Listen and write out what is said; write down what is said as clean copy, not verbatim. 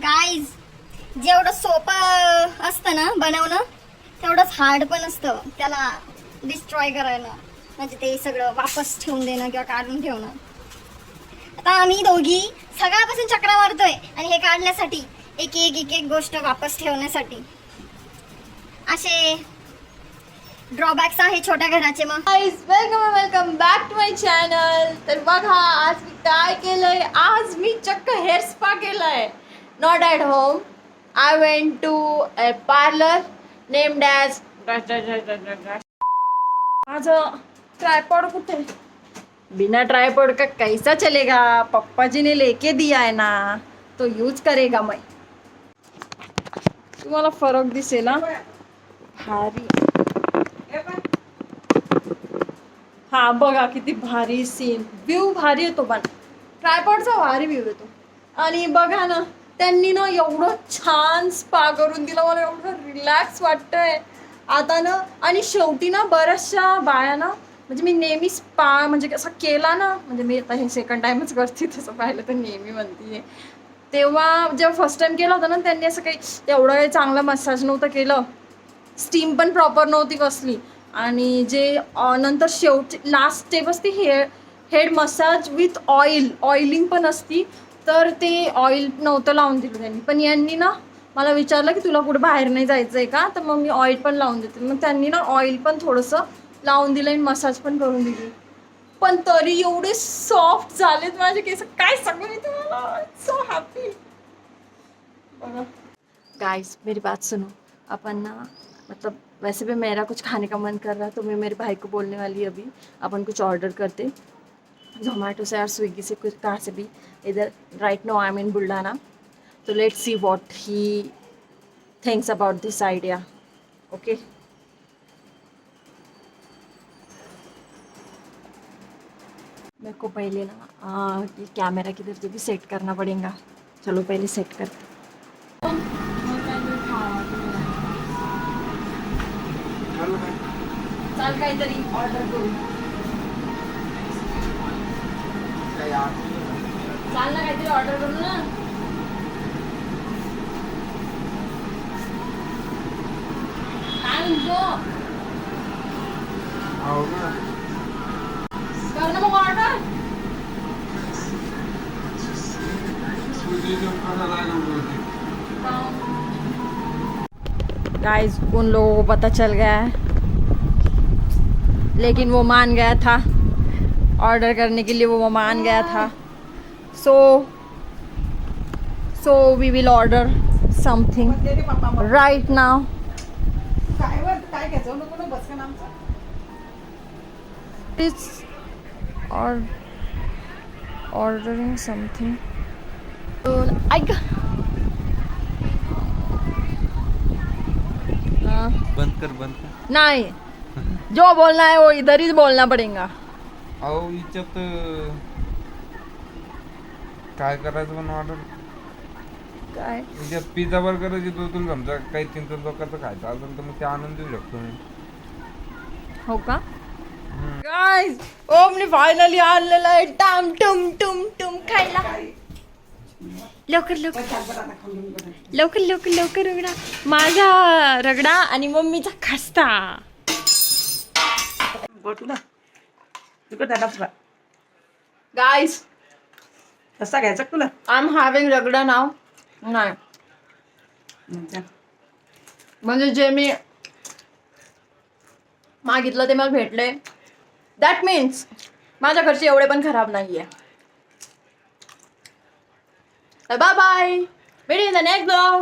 Guys, जेवढं सोपं असतं ना बनवणं तेवढंच हार्ड पण असतं त्याला डिस्ट्रॉय करायला, म्हणजे ते सगळं वापस ठेवून देणं किंवा काढून ठेवणं. आता आम्ही दोघी सगळ्यापासून चक्रा मारतोय आणि हे काढण्यासाठी एक एक एक एक गोष्ट वापस ठेवण्यासाठी. असे ड्रॉबॅक्स आहे छोट्या घराचे. मग guys, welcome back to my channel. तर बघा आज मी काय केलंय. आज मी चक्क हेअर स्पा केलंय. Not at home. I went to a parlour named as. माझं ट्रायपॉड कुठे? बिना ट्रायपॉड का कैसा चलेगा? पप्पा जी ने लेके दिया है ना, तो यूज करेगा मैं. तुम्हाला फरक दिसेल ना. भारी. हा बघा किती भारी सीन, व्ह्यू भारी येतो, पण ट्रायपॉडचा भारी व्ह्यू येतो. आणि बघा ना, त्यांनी ना एवढं छान स्पा करून दिलं, मला एवढं रिलॅक्स वाटतंय आता ना. आणि शेवटी ना बऱ्याचशा बाया ना, म्हणजे मी नेहमी स्पा म्हणजे कसं केला ना, म्हणजे मी आता हे सेकंड टाइमच करते, तसं पाहिलं तर नेहमी म्हणते. तेव्हा जेव्हा फर्स्ट टाइम केला होता ना, त्यांनी असं काही एवढं काही चांगलं मसाज नव्हतं केलं, स्टीम पण प्रॉपर नव्हती कसली. आणि जे नंतर शेवटची लास्ट स्टेप असते हेड मसाज विथ ऑइलिंग पण असती, तर ते ऑइल नव्हतं लावून दिलं त्यांनी. पण यांनी ना मला विचारलं की तुला कुठे बाहेर नाही जायचं आहे का, तर मग मी ऑइल पण लावून देते. मग त्यांनी ना ऑइल पण थोडंसं लावून दिलं आणि मसाज पण करून दिली. पण तरी एवढे सॉफ्ट झालेत माझे केस, काय सांगू मी तुम्हाला. So happy. बघा गाइस, मेरी बात सुनो. अपन ना मतलब वैसे भी मेरा कुछ खाने का मन कर रहा है, तो मैं मेरे भाई को बोलने वाली अभी अपन कुछ ऑर्डर करते जोमेटो से और स्विगी से, कुछ कहाँ से भी. इधर right now I am in Buldhana. तो let's see what he thinks about this idea. Okay. मेरे को पहले ना ये कैमरा किधर से भी सेट करना पड़ेगा. चलो पहले सेट करते. चाल काहीतरी ऑर्डर करू. चाल ना काहीतरी ऑर्डर करू ना. काय म्हणतो कर ना मग ऑर्डर. गाइस, उन लोगों को पता चल गया है, लेकिन वो मान गया था ऑर्डर करने के लिए. वो मान गया था. So we will order something right now. It's ordering something. बंद कर नहीं, जो बोलना है वो इधर ही बोलना पड़ेगा. अहो हिच्यात काय करायचं पण ऑर्डर. काय हिच्यात पिझ्झा बर्गर देतो. तुला समजा काही 300 लोकांचं खायचं असेल तर मग ते आणून देऊ शकतो मी. हो का. गाइस, ओमने फायनली आणलेला आहे टम टुम टुम टुम खायला. लवकर लवकर लवकर लवकर लवकर रगडा, माझा रगडा आणि मम्मीचा खस्ता. गाइस, कसा घ्यायचा तुला? आय एम हॅव्हिंग रगडा नाव. नाही म्हणजे जे मी मागितलं ते मला भेटले. दॅट मीन्स माझ्या घरचे एवढे पण खराब नाहीये. बाय बाय, भेटू इन द नेक्स्ट ब्लॉग.